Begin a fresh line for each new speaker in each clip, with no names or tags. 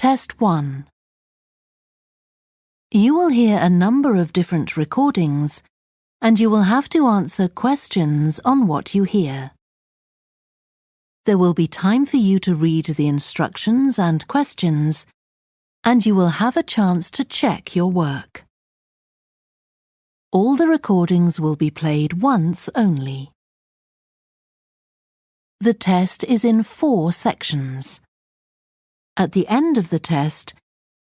Test 1. You will hear a number of different recordings, and you will have to answer questions on what you hear. There will be time for you to read the instructions and questions, and you will have a chance to check your work. All the recordings will be played once only. The test is in 4 sections. At the end of the test,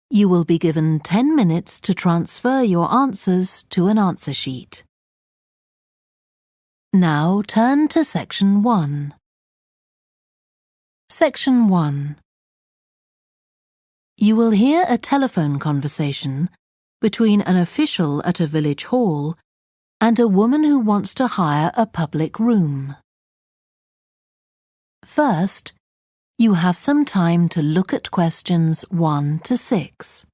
you will be given 10 minutes to transfer your answers to an answer sheet. Now turn to Section 1. Section 1. You will hear a telephone conversation between an official at a village hall and a woman who wants to hire a public room. First, you have some time to look at questions 1 to 6.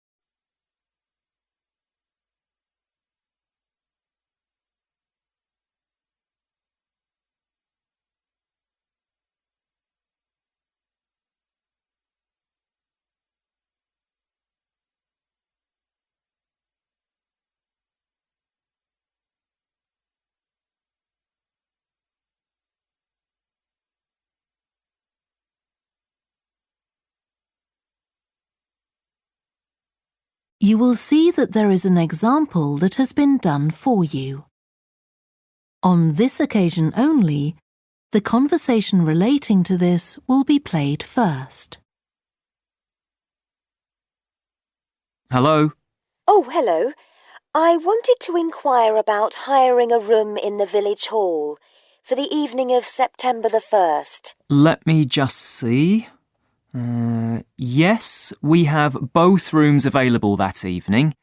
You will see that there is an example that has been done for you. On this occasion only, the conversation relating to this will be played first.
Hello?
Oh, hello. I wanted to inquire about hiring a room in the village hall for the evening of September the 1st.
Let me just see. Yes, we have both rooms available that evening.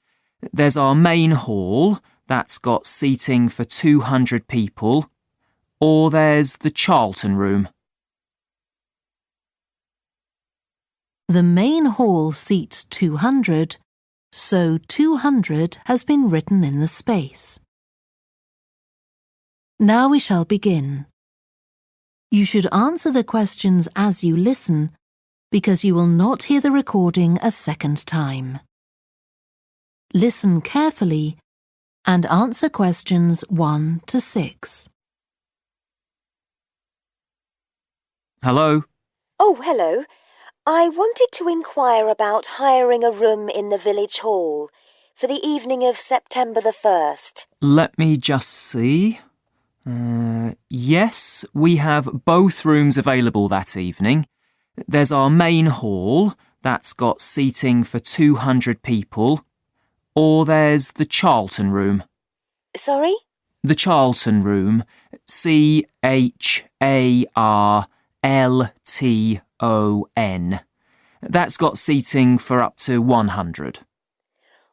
There's our main hall, that's got seating for 200 people, or there's the Charlton room.
The main hall seats 200, so 200 has been written in the space. Now we shall begin. You should answer the questions as you listen, because you will not hear the recording a second time. Listen carefully and answer questions 1 to 6.
Hello?
Oh, hello. I wanted to inquire about hiring a room in the village hall for the evening of September the 1st.
Let me just see. Yes, we have both rooms available that evening. There's our main hall, that's got seating for 200 people, or there's the Charlton room.
Sorry?
The Charlton room, CHARLTON. That's got seating for up to 100.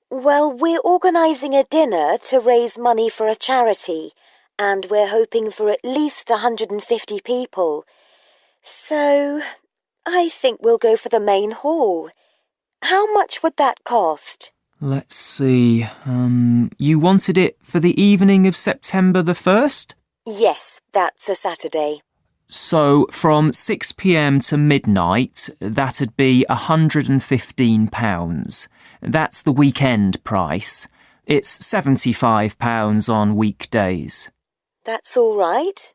Well, we're organising a dinner to raise money for a charity, and we're hoping for at least 150 people. So I think we'll go for the main hall. How much would that cost?
Let's see. You wanted it for the evening of September the 1st?
Yes, that's a Saturday.
So from 6 p.m. to midnight, that'd be £115. That's the weekend price. It's £75 on weekdays.
That's all right.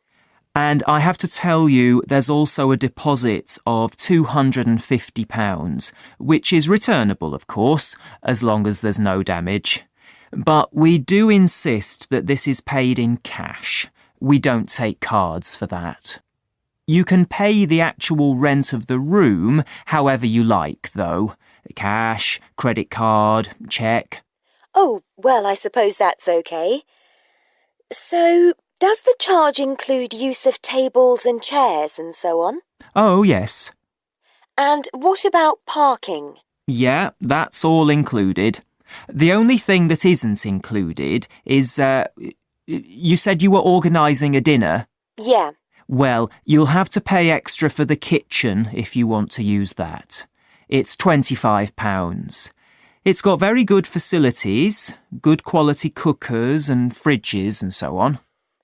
And I have to tell you, there's also a deposit of £250, which is returnable, of course, as long as there's no damage. But we do insist that this is paid in cash. We don't take cards for that. You can pay the actual rent of the room however you like, though. Cash, credit card, cheque.
Oh, well, I suppose that's okay. So, does the charge include use of tables and chairs and so on?
Oh, yes.
And what about parking?
Yeah, that's all included. The only thing that isn't included is, you said you were organising a dinner?
Yeah.
Well, you'll have to pay extra for the kitchen if you want to use that. It's £25. It's got very good facilities, good quality cookers and fridges and so on.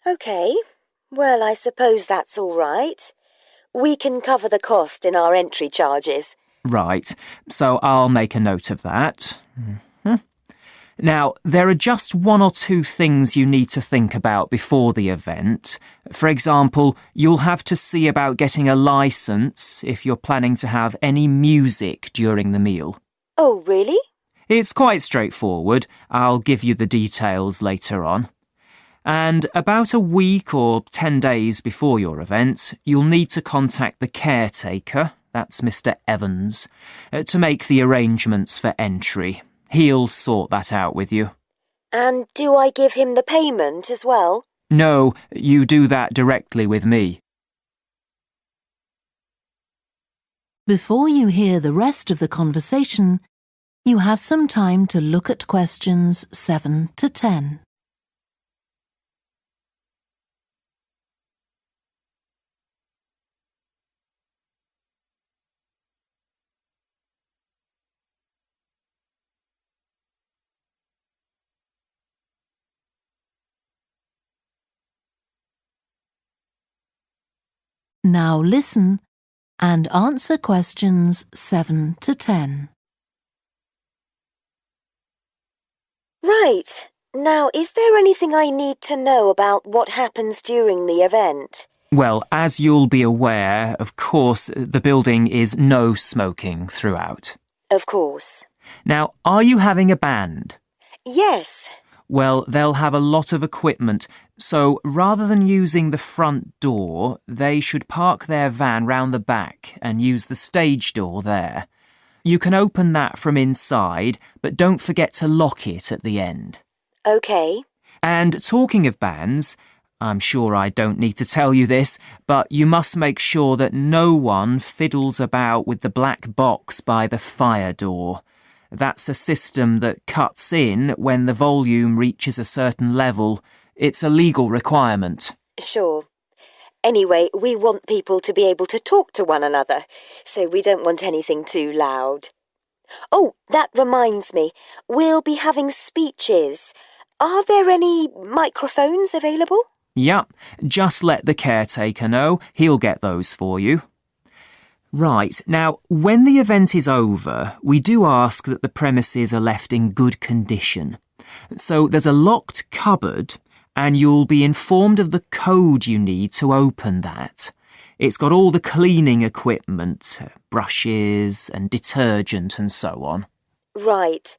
OK. Well, I suppose that's all right. We can cover the cost in our entry charges.
Right, so I'll make a note of that. Now, there are just one or two things you need to think about before the event. For example, you'll have to see about getting a licence if you're planning to have any music during the meal.
Oh, really?
It's quite straightforward. I'll give you the details later on. And about a week or 10 days before your event, you'll need to contact the caretaker, that's Mr. Evans, to make the arrangements for entry. He'll sort that out with you.
And do I give him the payment as well?
No, you do that directly with me.
Before you hear the rest of the conversation, you have some time to look at questions 7 to 10. Now listen and answer questions 7 to 10.
Right. Now, is there anything I need to know about what happens during the event?
Well, as you'll be aware, of course, the building is no smoking throughout.
Of course.
Now, are you having a band?
Yes.
Well, they'll have a lot of equipment, so rather than using the front door, they should park their van round the back and use the stage door there. You can open that from inside, but don't forget to lock it at the end.
OK.
And talking of bands, I'm sure I don't need to tell you this, but you must make sure that no one fiddles about with the black box by the fire door. That's a system that cuts in when the volume reaches a certain level. It's a legal requirement.
Sure. Anyway, we want people to be able to talk to one another, so we don't want anything too loud. Oh, that reminds me. We'll be having speeches. Are there any microphones available?
Yup, just let the caretaker know. He'll get those for you. Right, now, when the event is over, we do ask that the premises are left in good condition. So there's a locked cupboard, and you'll be informed of the code you need to open that. It's got all the cleaning equipment, brushes and detergent and so on.
Right.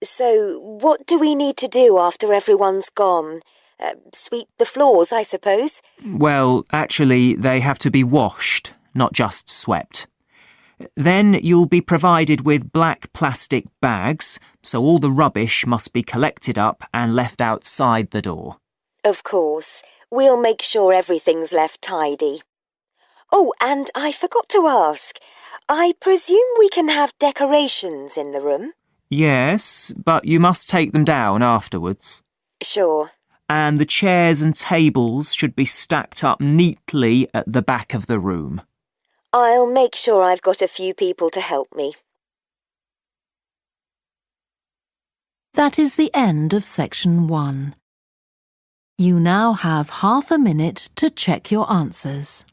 So what do we need to do after everyone's gone? Sweep the floors, I suppose?
Well, actually, they have to be washed, not just swept. Then you'll be provided with black plastic bags, so all the rubbish must be collected up and left outside the door.
Of course. We'll make sure everything's left tidy. Oh, and I forgot to ask. I presume we can have decorations in the room?
Yes, but you must take them down afterwards.
Sure.
And the chairs and tables should be stacked up neatly at the back of the room.
I'll make sure I've got a few people to help me.
That is the end of section 1. You now have half a minute to check your answers.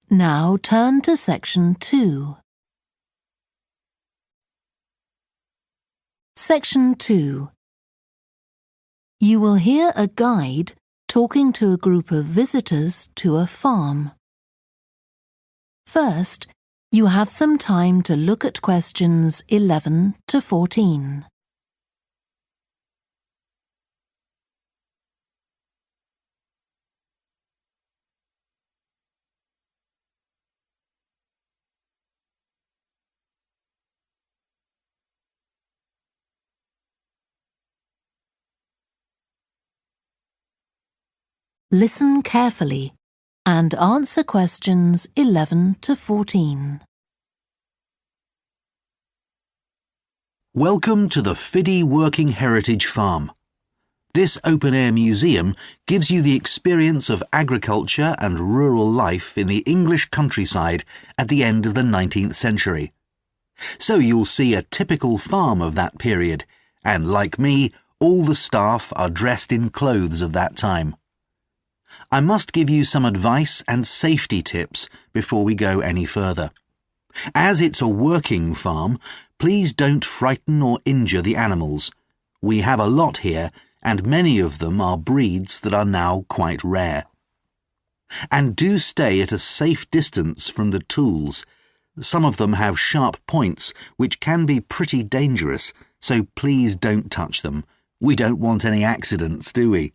Now turn to section 2. Section 2. You will hear a guide talking to a group of visitors to a farm. First, you have some time to look at questions 11 to 14. Listen carefully and answer questions 11 to 14.
Welcome to the Fiddy Working Heritage Farm. This open-air museum gives you the experience of agriculture and rural life in the English countryside at the end of the 19th century. So you'll see a typical farm of that period, and like me, all the staff are dressed in clothes of that time. I must give you some advice and safety tips before we go any further. As it's a working farm, please don't frighten or injure the animals. We have a lot here, and many of them are breeds that are now quite rare. And do stay at a safe distance from the tools. Some of them have sharp points, which can be pretty dangerous, so please don't touch them. We don't want any accidents, do we?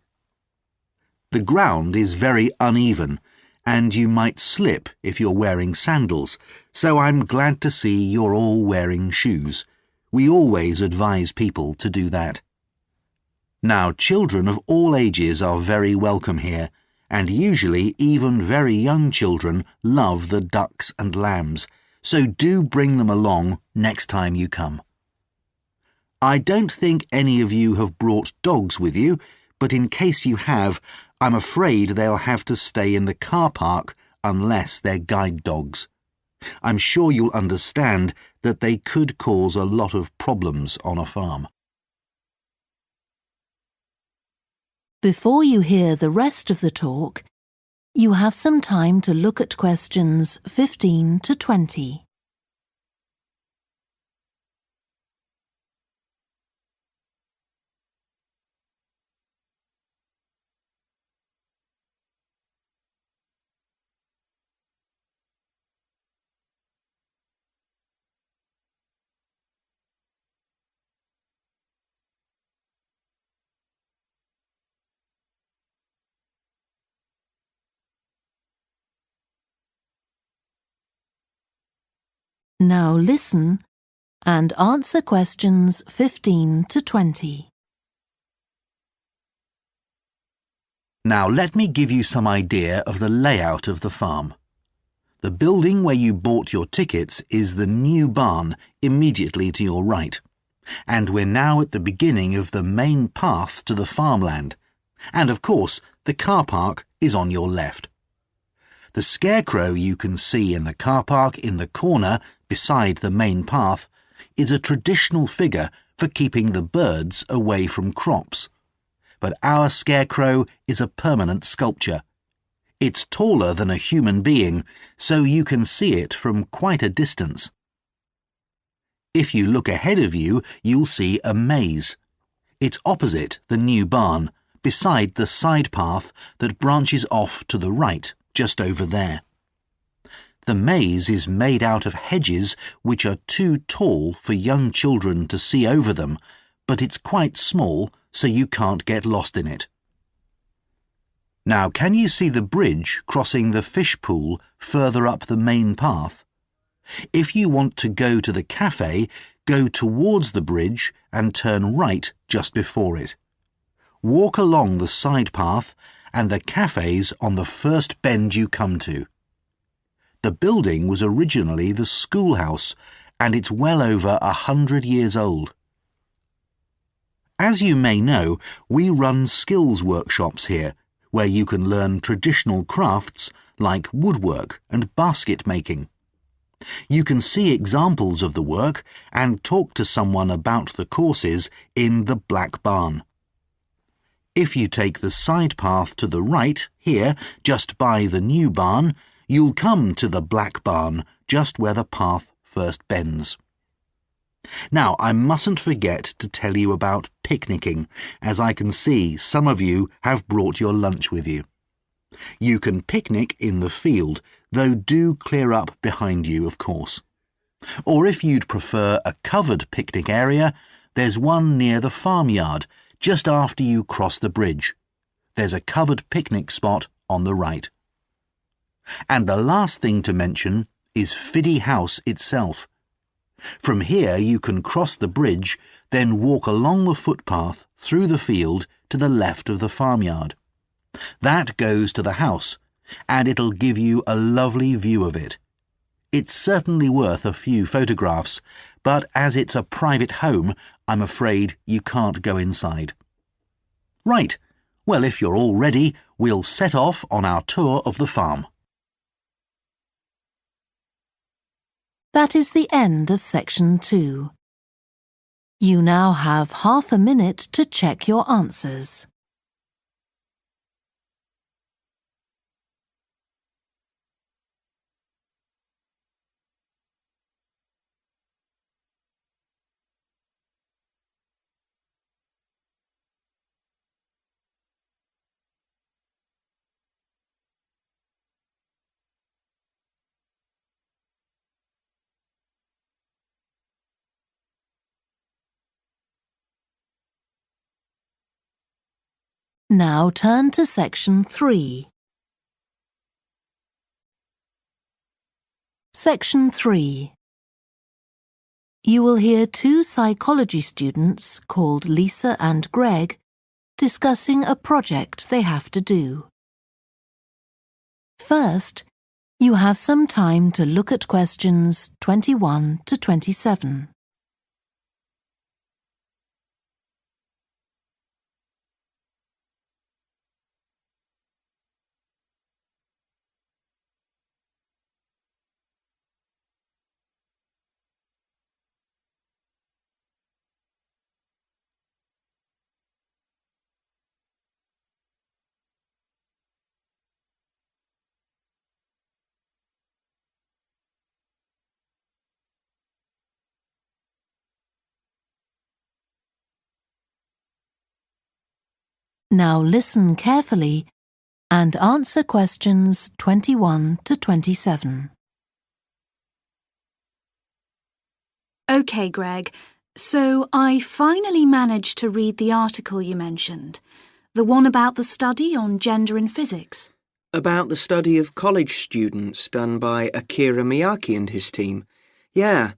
The ground is very uneven, and you might slip if you're wearing sandals, so I'm glad to see you're all wearing shoes. We always advise people to do that. Now, children of all ages are very welcome here, and usually even very young children love the ducks and lambs, so do bring them along next time you come. I don't think any of you have brought dogs with you, but in case you have, I'm afraid they'll have to stay in the car park unless they're guide dogs. I'm sure you'll understand that they could cause a lot of problems on a farm.
Before you hear the rest of the talk, you have some time to look at questions 15 to 20. Now listen and answer questions 15 to 20.
Now let me give you some idea of the layout of the farm. The building where you bought your tickets is the new barn immediately to your right, and we're now at the beginning of the main path to the farmland, and of course the car park is on your left. The scarecrow you can see in the car park in the corner beside the main path is a traditional figure for keeping the birds away from crops. But our scarecrow is a permanent sculpture. It's taller than a human being, so you can see it from quite a distance. If you look ahead of you, you'll see a maze. It's opposite the new barn, beside the side path that branches off to the right, just over there. The maze is made out of hedges which are too tall for young children to see over them, but it's quite small, so you can't get lost in it. Now, can you see the bridge crossing the fish pool further up the main path? If you want to go to the cafe, go towards the bridge and turn right just before it. Walk along the side path and the cafe's on the first bend you come to. The building was originally the schoolhouse, and it's well over 100 years old. As you may know, we run skills workshops here, where you can learn traditional crafts like woodwork and basket making. You can see examples of the work and talk to someone about the courses in the Black Barn. If you take the side path to the right, here, just by the new barn, you'll come to the Black Barn, just where the path first bends. Now, I mustn't forget to tell you about picnicking, as I can see some of you have brought your lunch with you. You can picnic in the field, though do clear up behind you, of course. Or if you'd prefer a covered picnic area, there's one near the farmyard, just after you cross the bridge. There's a covered picnic spot on the right. And the last thing to mention is Fiddy House itself. From here you can cross the bridge, then walk along the footpath through the field to the left of the farmyard. That goes to the house, and it'll give you a lovely view of it. It's certainly worth a few photographs, but as it's a private home, I'm afraid you can't go inside. Right, well, if you're all ready, we'll set off on our tour of the farm.
That is the end of section 2. You now have half a minute to check your answers. Now turn to section 3. Section 3. You will hear two psychology students called Lisa and Greg discussing a project they have to do. First, you have some time to look at questions 21 to 27. Now listen carefully and answer questions 21 to 27.
OK, Greg, so I finally managed to read the article you mentioned, the one about the study on gender in physics.
About the study of college students done by Akira Miyake and his team. Yeah,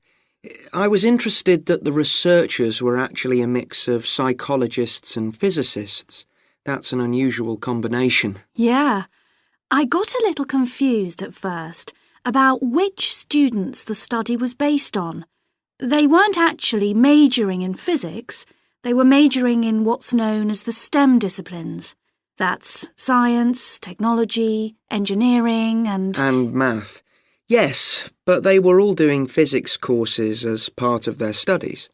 I was interested that the researchers were actually a mix of psychologists and physicists. That's an unusual combination.
Yeah, I got a little confused at first about which students the study was based on. They weren't actually majoring in physics, they were majoring in what's known as the STEM disciplines. That's science, technology, engineering and
math. Yes, but they were all doing physics courses as part of their studies.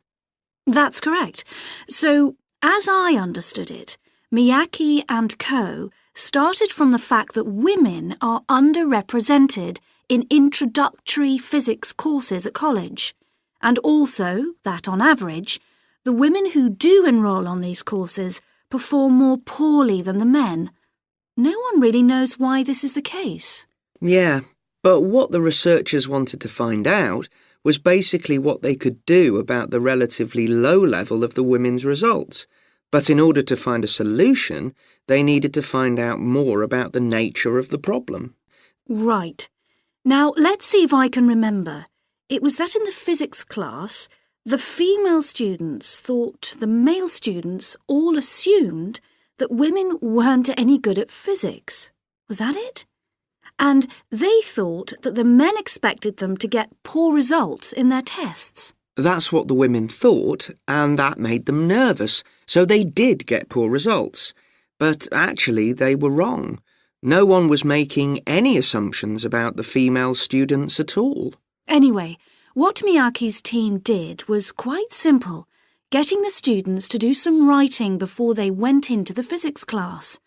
That's correct. So, as I understood it, Miyake and co. started from the fact that women are underrepresented in introductory physics courses at college, and also that, on average, the women who do enrol on these courses perform more poorly than the men. No one really knows why this is the case.
Yeah, but what the researchers wanted to find out was basically what they could do about the relatively low level of the women's results. But in order to find a solution, they needed to find out more about the nature of the problem.
Right. Now, let's see if I can remember. It was that in the physics class, the female students thought the male students all assumed that women weren't any good at physics. Was that it? And they thought that the men expected them to get poor results in their tests.
That's what the women thought, and that made them nervous, so they did get poor results. But actually, they were wrong. No one was making any assumptions about the female students at all.
Anyway, what Miyake's team did was quite simple, getting the students to do some writing before they went into the physics class.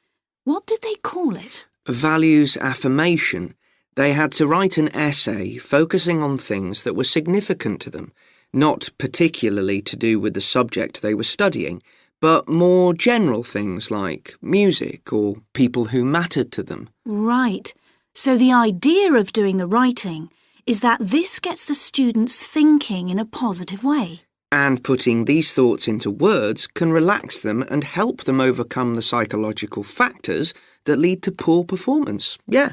What did they call it?
Values affirmation. They had to write an essay focusing on things that were significant to them, not particularly to do with the subject they were studying, but more general things like music or people who mattered to them.
Right. So the idea of doing the writing is that this gets the students thinking in a positive way.
And putting these thoughts into words can relax them and help them overcome the psychological factors that lead to poor performance. Yeah.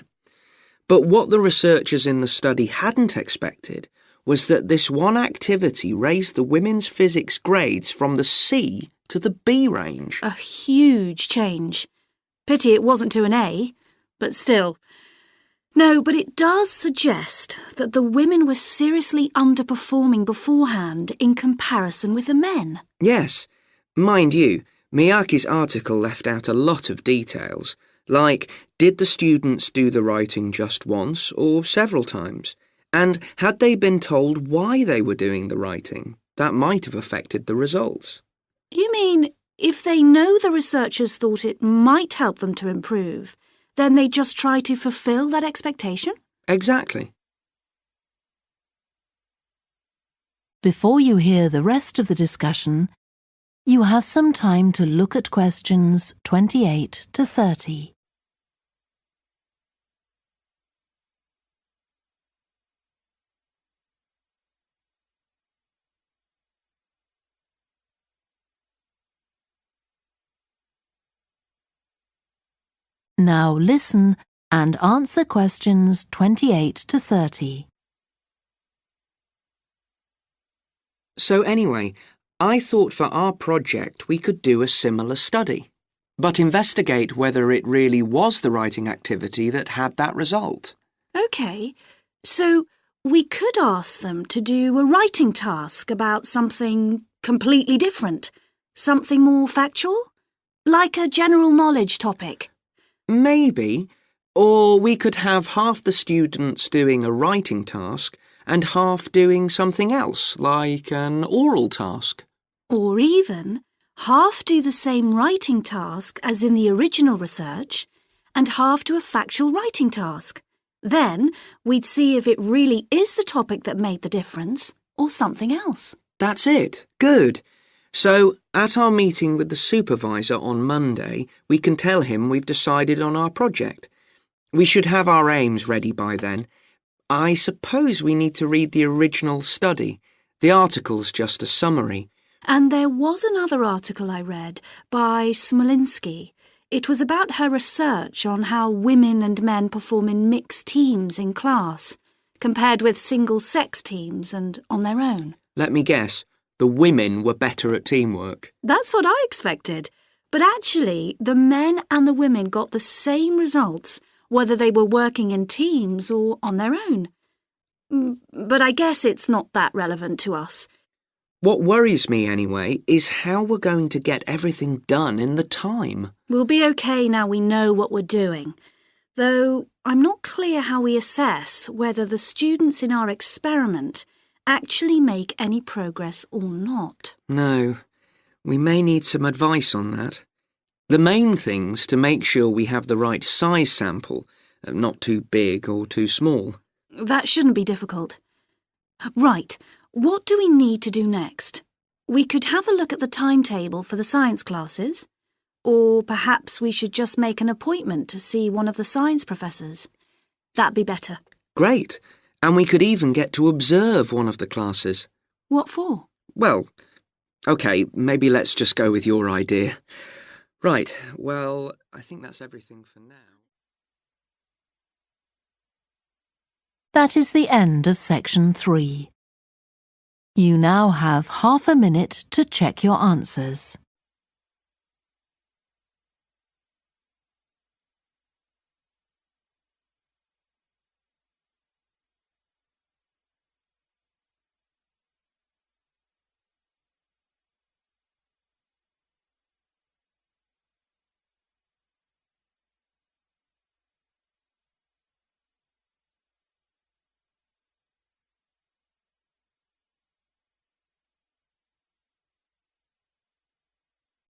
But what the researchers in the study hadn't expected was that this one activity raised the women's physics grades from the C to the B range.
A huge change. Pity it wasn't to an A, but still. No, but it does suggest that the women were seriously underperforming beforehand in comparison with the men.
Yes. Mind you, Miyake's article left out a lot of details, like did the students do the writing just once or several times? And had they been told why they were doing the writing? That might have affected the results.
You mean if they know the researchers thought it might help them to improve, then they just try to fulfill that expectation?
Exactly.
Before you hear the rest of the discussion, you have some time to look at questions 28 to 30. Now listen and answer questions 28 to 30.
So anyway, I thought for our project we could do a similar study, but investigate whether it really was the writing activity that had that result.
OK, so we could ask them to do a writing task about something completely different, something more factual, like a general knowledge topic.
Maybe. Or we could have half the students doing a writing task and half doing something else, like an oral task.
Or even half do the same writing task as in the original research and half do a factual writing task. Then we'd see if it really is the topic that made the difference or something else.
That's it. Good. So, at our meeting with the supervisor on Monday, we can tell him we've decided on our project. We should have our aims ready by then. I suppose we need to read the original study. The article's just a summary.
And there was another article I read by Smolinski. It was about her research on how women and men perform in mixed teams in class, compared with single-sex teams and on their own.
Let me guess. The women were better at teamwork.
That's what I expected. But actually, the men and the women got the same results, whether they were working in teams or on their own. But I guess it's not that relevant to us.
What worries me, anyway, is how we're going to get everything done in the time.
We'll be okay now we know what we're doing. Though I'm not clear how we assess whether the students in our experiment actually make any progress or not.
No, we may need some advice on that. The main thing's to make sure we have the right size sample, not too big or too small.
That shouldn't be difficult. Right, what do we need to do next? We could have a look at the timetable for the science classes, or perhaps we should just make an appointment to see one of the science professors. That'd be better.
Great. And we could even get to observe one of the classes.
What for?
Well, OK, maybe let's just go with your idea. Right, well, I think that's everything for now.
That is the end of section 3. You now have half a minute to check your answers.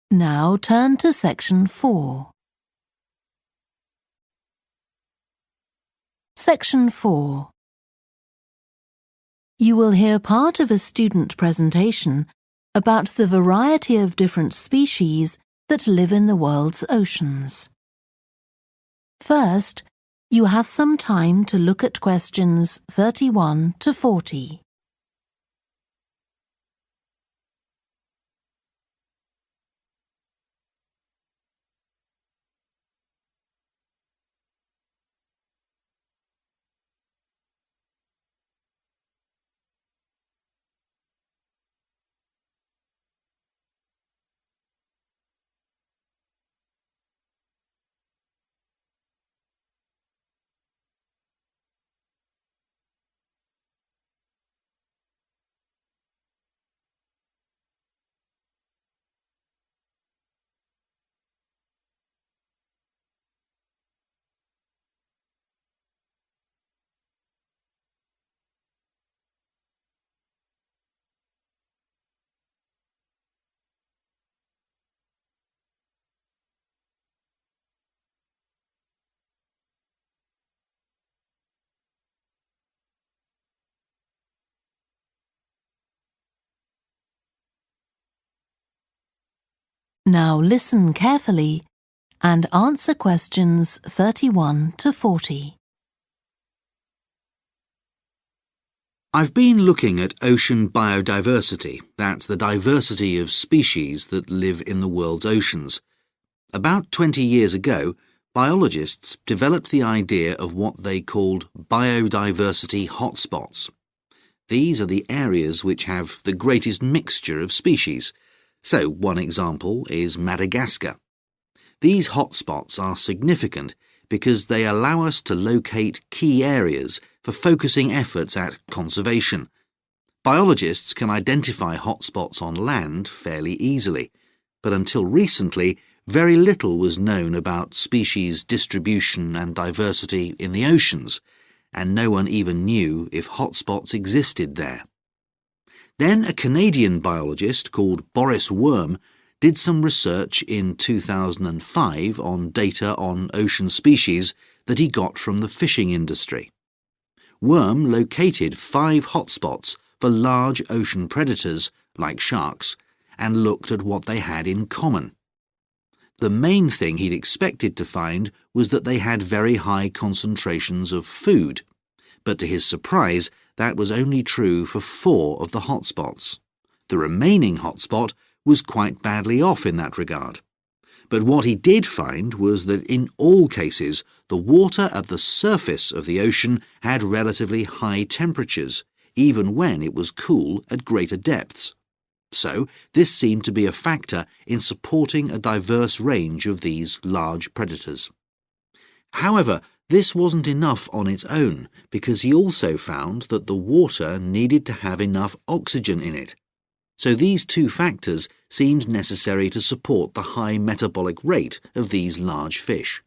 Now turn to section 4. Section 4. You will hear part of a student presentation about the variety of different species that live in the world's oceans. First, you have some time to look at questions 31 to 40. Now listen carefully and answer questions 31 to 40.
I've been looking at ocean biodiversity. That's the diversity of species that live in the world's oceans. About 20 years ago, biologists developed the idea of what they called biodiversity hotspots. These are the areas which have the greatest mixture of species. So, one example is Madagascar. These hotspots are significant because they allow us to locate key areas for focusing efforts at conservation. Biologists can identify hotspots on land fairly easily, but until recently, very little was known about species distribution and diversity in the oceans, and no one even knew if hotspots existed there. Then a Canadian biologist called Boris Worm did some research in 2005 on data on ocean species that he got from the fishing industry. Worm located 5 hotspots for large ocean predators, like sharks, and looked at what they had in common. The main thing he'd expected to find was that they had very high concentrations of food, but to his surprise, that was only true for 4 of the hotspots. The remaining hotspot was quite badly off in that regard. But what he did find was that in all cases, the water at the surface of the ocean had relatively high temperatures, even when it was cool at greater depths. So, this seemed to be a factor in supporting a diverse range of these large predators. However, this wasn't enough on its own, because he also found that the water needed to have enough oxygen in it. So these 2 factors seemed necessary to support the high metabolic rate of these large fish.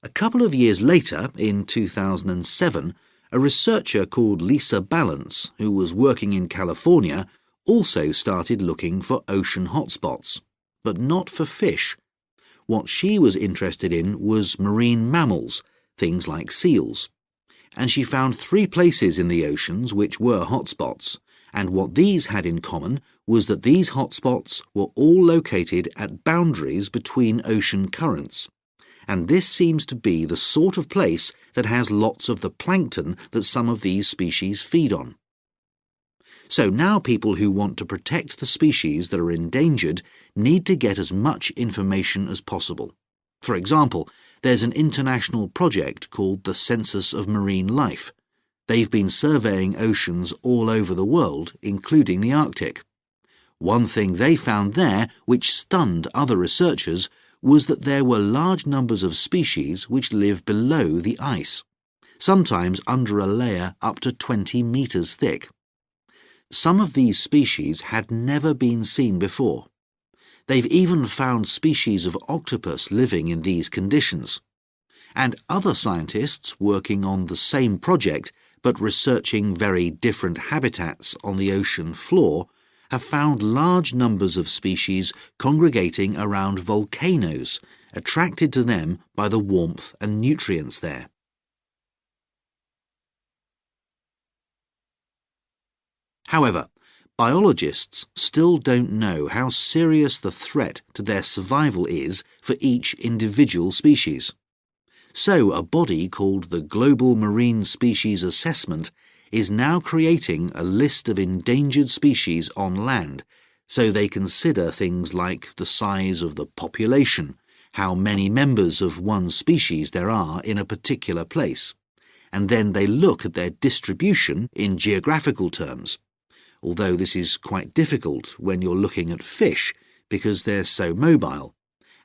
A couple of years later, in 2007, a researcher called Lisa Balance, who was working in California, also started looking for ocean hotspots, but not for fish. What she was interested in was marine mammals, things like seals. And she found 3 places in the oceans which were hotspots, and what these had in common was that these hotspots were all located at boundaries between ocean currents. And this seems to be the sort of place that has lots of the plankton that some of these species feed on. So now people who want to protect the species that are endangered need to get as much information as possible. For example, there's an international project called the Census of Marine Life. They've been surveying oceans all over the world, including the Arctic. One thing they found there, which stunned other researchers, was that there were large numbers of species which live below the ice, sometimes under a layer up to 20 meters thick. Some of these species had never been seen before. They've even found species of octopus living in these conditions. And other scientists working on the same project but researching very different habitats on the ocean floor have found large numbers of species congregating around volcanoes, attracted to them by the warmth and nutrients there. However, biologists still don't know how serious the threat to their survival is for each individual species. So a body called the Global Marine Species Assessment is now creating a list of endangered species on land, so they consider things like the size of the population, how many members of one species there are in a particular place, and then they look at their distribution in geographical terms. Although this is quite difficult when you're looking at fish because they're so mobile.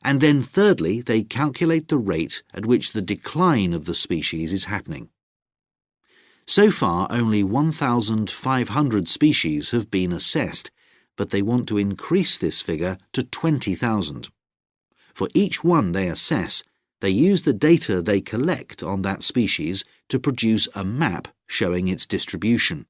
And then thirdly, they calculate the rate at which the decline of the species is happening. So far, only 1,500 species have been assessed, but they want to increase this figure to 20,000. For each one they assess, they use the data they collect on that species to produce a map showing its distribution.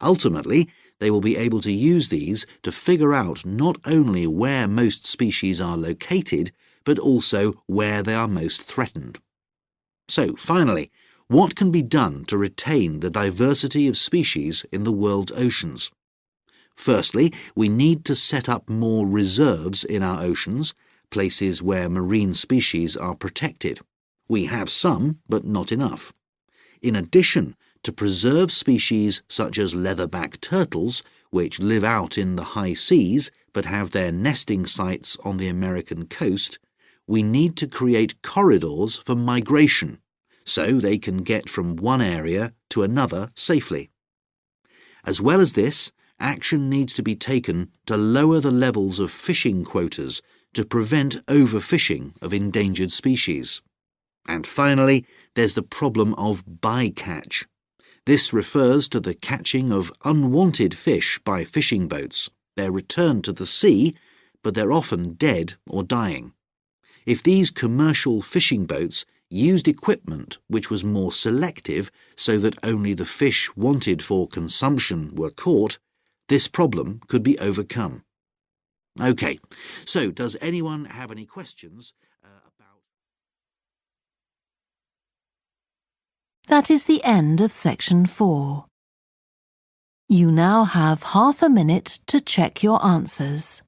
Ultimately, they will be able to use these to figure out not only where most species are located, but also where they are most threatened. So, finally, what can be done to retain the diversity of species in the world's oceans? Firstly, we need to set up more reserves in our oceans, places where marine species are protected. We have some, but not enough. In addition, to preserve species such as leatherback turtles, which live out in the high seas but have their nesting sites on the American coast, we need to create corridors for migration, so they can get from one area to another safely. As well as this, action needs to be taken to lower the levels of fishing quotas to prevent overfishing of endangered species. And finally, there's the problem of bycatch. This refers to the catching of unwanted fish by fishing boats. They're returned to the sea, but they're often dead or dying. If these commercial fishing boats used equipment which was more selective so that only the fish wanted for consumption were caught, this problem could be overcome. OK, so does anyone have any questions about...
That is the end of section 4. You now have half a minute to check your answers.